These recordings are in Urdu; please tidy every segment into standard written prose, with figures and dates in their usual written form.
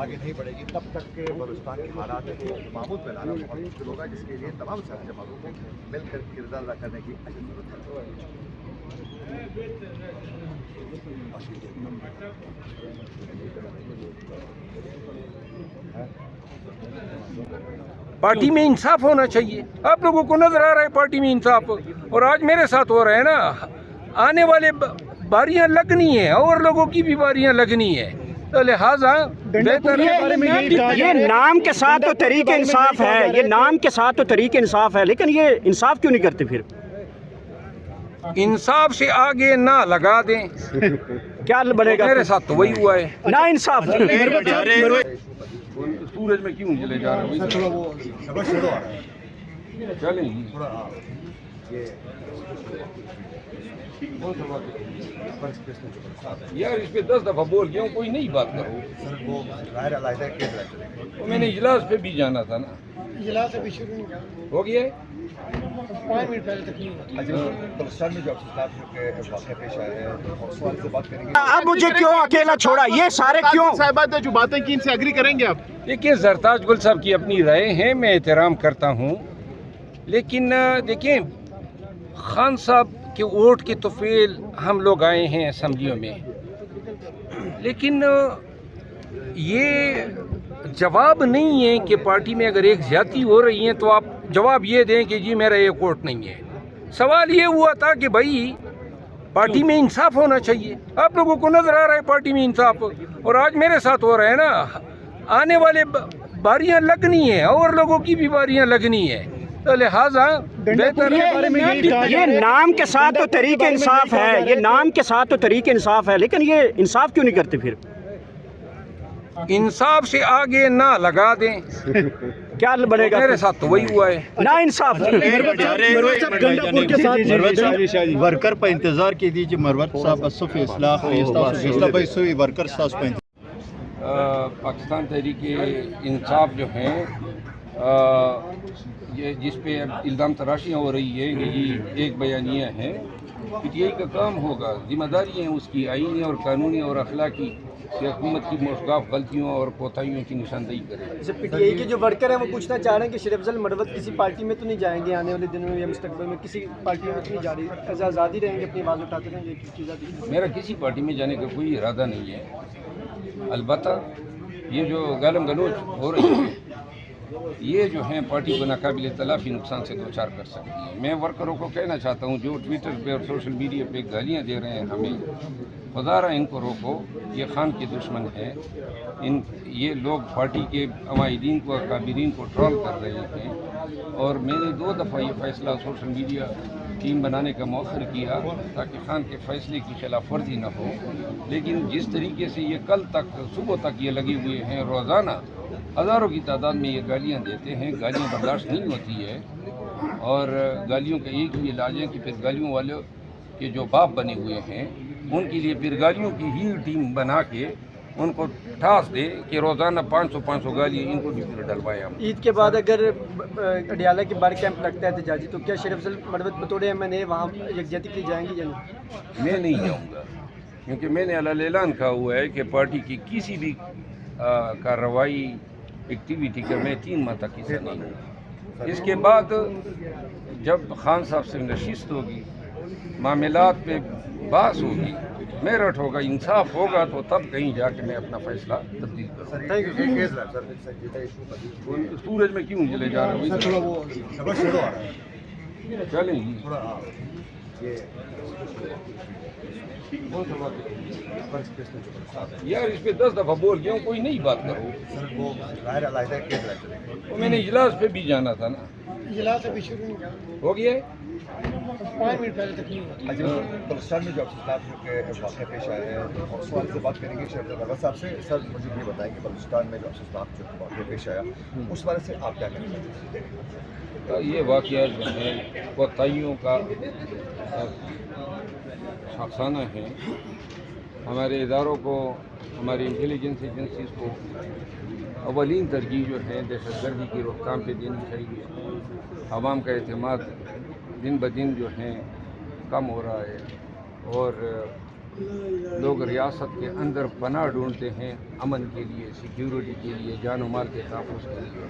آگے نہیں بڑھے گی تب تک کہ بلوچستان کے حالات کو معمول میں لانا بہت مشکل ہوگا، جس کے لیے تمام سیاسی جماعتوں کو مل کر کردار ادا کرنے کی اشد ضرورت ہے۔ پارٹی میں انصاف ہونا چاہیے. آپ لوگوں کو نظر آ رہا ہے پارٹی میں انصاف، اور آج میرے ساتھ ہو رہا ہے نا. آنے والے باریاں لگنی ہیں اور لوگوں کی بھی باریاں لگنی ہیں، تو لہٰذا بہتر یہ نام کے ساتھ تو تحریک انصاف ہے، یہ نام کے ساتھ تو تحریک انصاف ہے، لیکن یہ انصاف کیوں نہیں کرتے پھر؟ انصاف سے آگے نہ لگا دیں. کیا بنے گا؟ میرے ساتھ تو وہی ہوا ہے. نا انصاف. سورج میں کیوں چلے جا رہے ہیں؟ تھوڑا وہ شیڈو آ رہا ہے چلیں جی. تھوڑا یہ یار اس پہ 10 دفعہ بول گیا ہوں، کوئی نہیں بات کرو. سر وہ ظاہر علیحدہ کیس چلے گا. تو میں نے اجلاس پہ بھی جانا تھا نا. اجلاس ابھی شروع نہیں ہوا، ہو گیا ہے. 5 منٹ پہلے تک نہیں ہوا. اچھا بلوچستان میں جو افسوسناک کے واقعہ پیش آئے ہیں اور سوال سے بات کریں گے. اب مجھے کیوں اکیلا چھوڑا؟ یہ سارے کیوں؟ صاحبات نے جو باتیں کی ان سے ایگری کریں گے آپ؟ دیکھیں زرتاج گل صاحب کی اپنی رائے ہیں، میں احترام کرتا ہوں، لیکن دیکھیں خان صاحب کے ووٹ کی توفیل ہم لوگ آئے ہیں اسمبلیوں میں، لیکن یہ جواب نہیں ہے کہ پارٹی میں اگر ایک زیادتی ہو رہی ہے تو آپ جواب یہ دیں کہ جی میرا ایک ووٹ نہیں ہے. سوال یہ ہوا تھا کہ بھائی پارٹی میں انصاف ہونا چاہیے. آپ لوگوں کو نظر آ رہا ہے پارٹی میں انصاف، اور آج میرے ساتھ ہو رہا ہے نا. آنے والے باریاں لگنی ہیں اور لوگوں کی بھی باریاں لگنی ہیں، تو لہٰذا بہتر یہ نام کے ساتھ تو تحریک انصاف ہے، یہ نام کے ساتھ تو تحریک انصاف ہے، لیکن یہ انصاف کیوں نہیں کرتے پھر؟ انصاف سے آگے نہ لگا دیں. کیا بنے گا؟ میرے ساتھ تو وہی ہوا ہے. نا انصاف. ورکر پر انتظار کی دیجیے. مروت صاحب صف اصلاح ورکر صاحب پاکستان تحریک انصاف جو ہیں یہ جس پہ اب الزام تراشیاں ہو رہی ہے کہ یہ ایک بیانیہ ہے، پی ٹی آئی کا کام ہوگا، ذمہ داری ہے اس کی آئینی اور قانونی اور اخلاقی کہ حکومت کی موشگاف غلطیوں اور کوتاہیوں کی نشاندہی کرے. جیسے پی ٹی آئی کے جو ورکر ہیں وہ پوچھنا چاہ رہے ہیں کہ شریف افضل مروت کسی پارٹی میں تو نہیں جائیں گے آنے والے دنوں میں یا مستقبل میں؟ کسی پارٹی میں تو نہیں جا رہی، آزادی رہیں گے، اپنی آواز اٹھاتے رہیں گے؟ میرا کسی پارٹی میں جانے کا کوئی ارادہ نہیں ہے. البتہ یہ جو گالم گلوچ ہو رہی ہے یہ جو ہیں پارٹی کو ناقابل تلافی نقصان سے دوچار کر سکتی ہے. میں ورکروں کو کہنا چاہتا ہوں جو ٹویٹر پہ اور سوشل میڈیا پہ گالیاں دے رہے ہیں ہمیں، خدا را ان کو روکو. یہ خان کے دشمن ہیں. یہ لوگ پارٹی کے عمائدین کو، اکابرین کو ٹرول کر رہے ہیں، اور میں نے 2 دفعہ یہ فیصلہ سوشل میڈیا ٹیم بنانے کا مؤخر کیا تاکہ خان کے فیصلے کی خلاف ورزی نہ ہو. لیکن جس طریقے سے یہ کل تک صبح تک یہ لگے ہوئے ہیں، روزانہ ہزاروں کی تعداد میں یہ گالیاں دیتے ہیں، گالیاں برداشت نہیں ہوتی ہے. اور گالیوں کا ایک ہی علاج ہے کہ پھر گالیوں والے کے جو باپ بنے ہوئے ہیں ان کے لیے پھر گالیوں کی ہی ٹیم بنا کے ان کو ٹھاس دے کہ روزانہ 500 گالی ان کو بھی پھر ڈلوائیں ہم. عید کے بعد اگر اڈیالہ کے بار کیمپ لگتا ہے احتجاجی، تو کیا شریف افضل مروت بطور MNA وہاں یکجہتی کے لیے جائیں گے یا نہیں؟ میں نہیں جاؤں گا، کیونکہ میں نے علیہ اعلان کہا ہوا ہے کہ پارٹی کی کسی بھی کارروائی ایکٹیویٹی کا میں 3 ماہ تک حصہ نہیں ہوں. اس کے بعد جب خان صاحب سے نشست ہوگی، معاملات پہ بحث ہوگی، میرٹ ہوگا، انصاف ہوگا، تو تب کہیں جا کے میں اپنا فیصلہ تبدیل کروں. سورج میں کیوں چلے جا رہے ہیں؟ تھوڑا وہ شیڈو آ رہا ہے چلیں جی. تھوڑا یہ یار اس پہ 10 دفعہ بول گیا ہوں، کوئی نہیں بات کرو. سر وہ ظاہر علیحدہ کیس چلے گا. تو میں نے اجلاس پہ بھی جانا تھا نا. اجلاس ابھی شروع نہیں ہوا، ہو گیا ہے. 5 منٹ پہلے تک نہیں ہوا. اچھا بلوچستان میں جو افسوسناک کے واقعہ پیش آئے ہیں اور سوال سے بات کریں گے شریف افضل صاحب سے. سر مجھے یہ بتائیں کہ بلوچستان میں جو افسوسناک جو واقعہ پیش آیا اس بارے سے آپ کیا کہنا چاہتے ہیں؟ یہ واقعہ جو ہے کوتاہیوں کا شخصانہ ہے. ہمارے اداروں کو، ہماری انٹیلیجنس ایجنسیز کو اولین ترجیح جو ہے دہشت گردی کی روک تھام پہ دینی چاہیے. عوام کا اعتماد دن بدن جو ہے کم ہو رہا ہے، اور لوگ ریاست کے اندر پناہ ڈھونڈتے ہیں امن کے لیے، سیکیورٹی کے لیے، جان و مال کے تحفظ کے لیے۔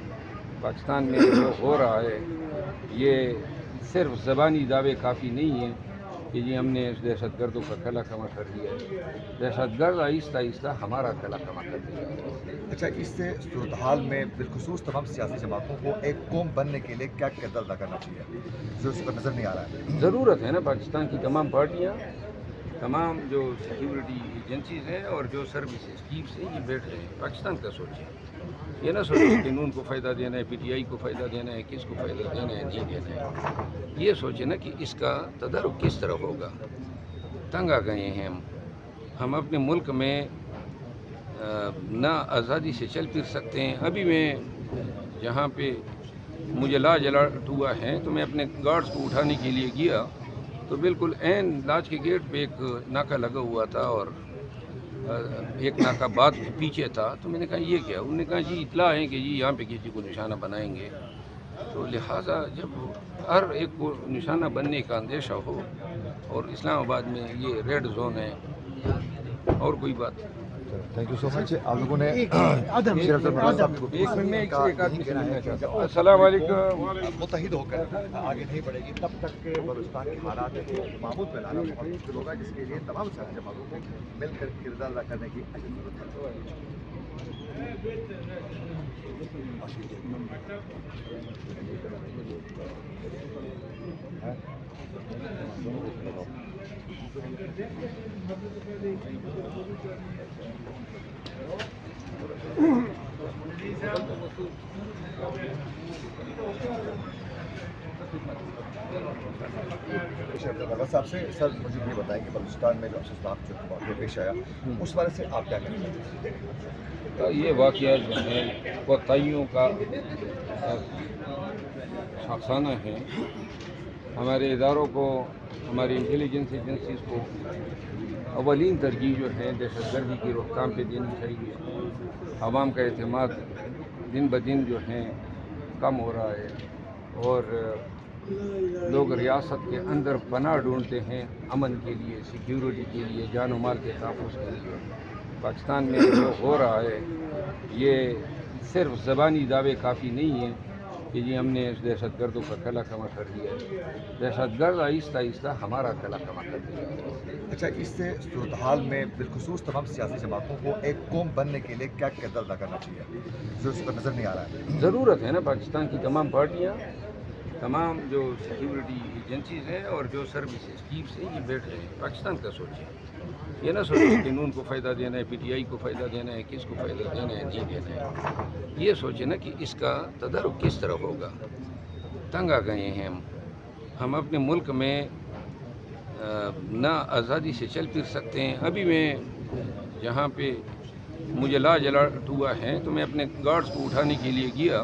پاکستان میں جو ہو رہا ہے یہ صرف زبانی دعوے کافی نہیں ہیں کہ جی ہم نے اس دہشت گردوں کا کلا کما کر دیا ہے۔ دہشت گرد آہستہ آہستہ ہمارا کلا کما کر دیا ہے۔ اچھا، اس سے صورتحال میں بالخصوص تمام سیاسی جماعتوں کو ایک قوم بننے کے لیے کیا کردار ادا کرنا چاہیے جو اس پر نظر نہیں آ رہا ہے؟ ضرورت ہے نا پاکستان کی تمام پارٹیاں، تمام جو سیکیورٹی ایجنسیز ہیں اور جو سروسز چیفس ہیں، یہ بیٹھ رہے ہیں۔ پاکستان کا سوچیں، یہ نہ سوچیں کہ نون کو فائدہ دینا ہے، پی ٹی آئی کو فائدہ دینا ہے، کس کو فائدہ دینا ہے، نہیں دینا ہے۔ یہ سوچیں نا کہ اس کا تدارک کس طرح ہوگا۔ تنگ آ گئے ہیں ہم اپنے ملک میں نہ آزادی سے چل پھر سکتے ہیں۔ ابھی میں جہاں پہ مجھے لاج الرٹ ہوا ہے تو میں اپنے گارڈز کو اٹھانے کے لیے گیا تو بالکل عین لاج کے گیٹ پہ ایک ناکہ لگا ہوا تھا اور ایک ناکہ بعد پیچھے تھا، تو میں نے کہا یہ کیا؟ انہوں نے کہا جی اطلاع ہے کہ جی یہاں پہ کسی کو نشانہ بنائیں گے۔ تو لہٰذا جب ہر ایک کو نشانہ بننے کا اندیشہ ہو اور اسلام آباد میں یہ ریڈ زون ہے اور کوئی بات نہیں۔ تھینک یو سو مچ۔ آپ لوگوں نے ایک منٹ میں ایک آدمی سے ملنا چاہتا ہوں۔ السلام علیکم۔ متحد ہو کر آگے نہیں بڑھے گی تب تک کہ بلوچستان کے حالات کو معمول میں لانا بہت مشکل ہوگا، جس کے لیے تمام سیاسی جماعتوں کو مل کر کردار ادا کرنے کی ضرورت ہے۔ صاحب سے سر مجھے یہ بتائیں کہ بلوچستان میں جو افسوسناک جو واقعہ پیش آیا اس بارے سے آپ کیا کہنا چاہتے ہیں؟ یہ واقعہ جو ہے کوتاہیوں کا افسانہ ہے۔ ہمارے اداروں کو، ہماری انٹیلیجنس ایجنسیز کو اولین ترجیح جو ہے دہشت گردی کی روک تھام پہ دینی چاہیے۔ عوام کا اعتماد دن بدن جو ہے کم ہو رہا ہے اور لوگ ریاست کے اندر پناہ ڈھونڈتے ہیں امن کے لیے، سیکیورٹی کے لیے، جان و مال کے تحفظ کے لیے۔ پاکستان میں جو ہو رہا ہے یہ صرف زبانی دعوے کافی نہیں ہیں کہ جی ہم نے اس دہشت گردوں کا کلا کما کر دیا ہے۔ دہشت گرد آہستہ آہستہ ہمارا کلا کما کر دیا ہے۔ اچھا، اس سے صورتحال میں بالخصوص تمام سیاسی جماعتوں کو ایک قوم بننے کے لیے کیا کردار ادا کرنا چاہیے جو اس پر نظر نہیں آ رہا ہے؟ ضرورت ہے نا پاکستان کی تمام پارٹیاں، تمام جو سیکیورٹی ایجنسیز ہیں اور جو سروسز چیفس ہیں، یہ بیٹھ رہے ہیں۔ پاکستان کا سوچیں، یہ نہ سوچیں کہ نون کو فائدہ دینا ہے، پی ٹی آئی کو فائدہ دینا ہے، کس کو فائدہ دینا ہے، نہیں دینا ہے۔ یہ سوچیں نا کہ اس کا تدارک کس طرح ہوگا۔ تنگ آ گئے ہیں ہم اپنے ملک میں نہ آزادی سے چل پھر سکتے ہیں۔ ابھی میں جہاں پہ مجھے لاج الرٹ ہوا ہے تو میں اپنے گارڈز کو اٹھانے کے لیے گیا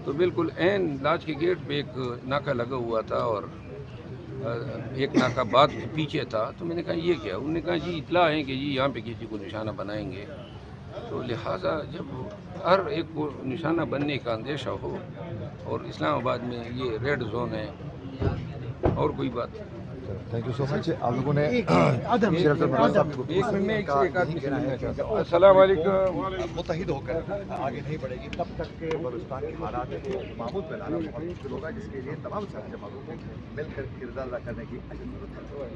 تو بالکل عین لاج کے گیٹ پہ ایک ناکہ لگا ہوا تھا اور ایک ناکہ بعد پیچھے تھا، تو میں نے کہا یہ کیا؟ انہوں نے کہا جی اطلاع ہے کہ جی یہاں پہ کسی کو نشانہ بنائیں گے۔ تو لہٰذا جب ہر ایک کو نشانہ بننے کا اندیشہ ہو اور اسلام آباد میں یہ ریڈ زون ہے اور کوئی بات نہیں۔ تھینک یو سو مچ۔ آپ لوگوں نے ایک منٹ میں ایک آدمی سے ملنا چاہتا ہوں۔ السلام علیکم۔ متحد ہو کر آگے نہیں بڑھے گی تب تک کہ بلوچستان کے حالات کو معمول میں لانا بہت مشکل ہوگا، جس کے لیے تمام سیاسی جماعتوں کو مل کر کردار ادا کرنے کی ضرورت ہے۔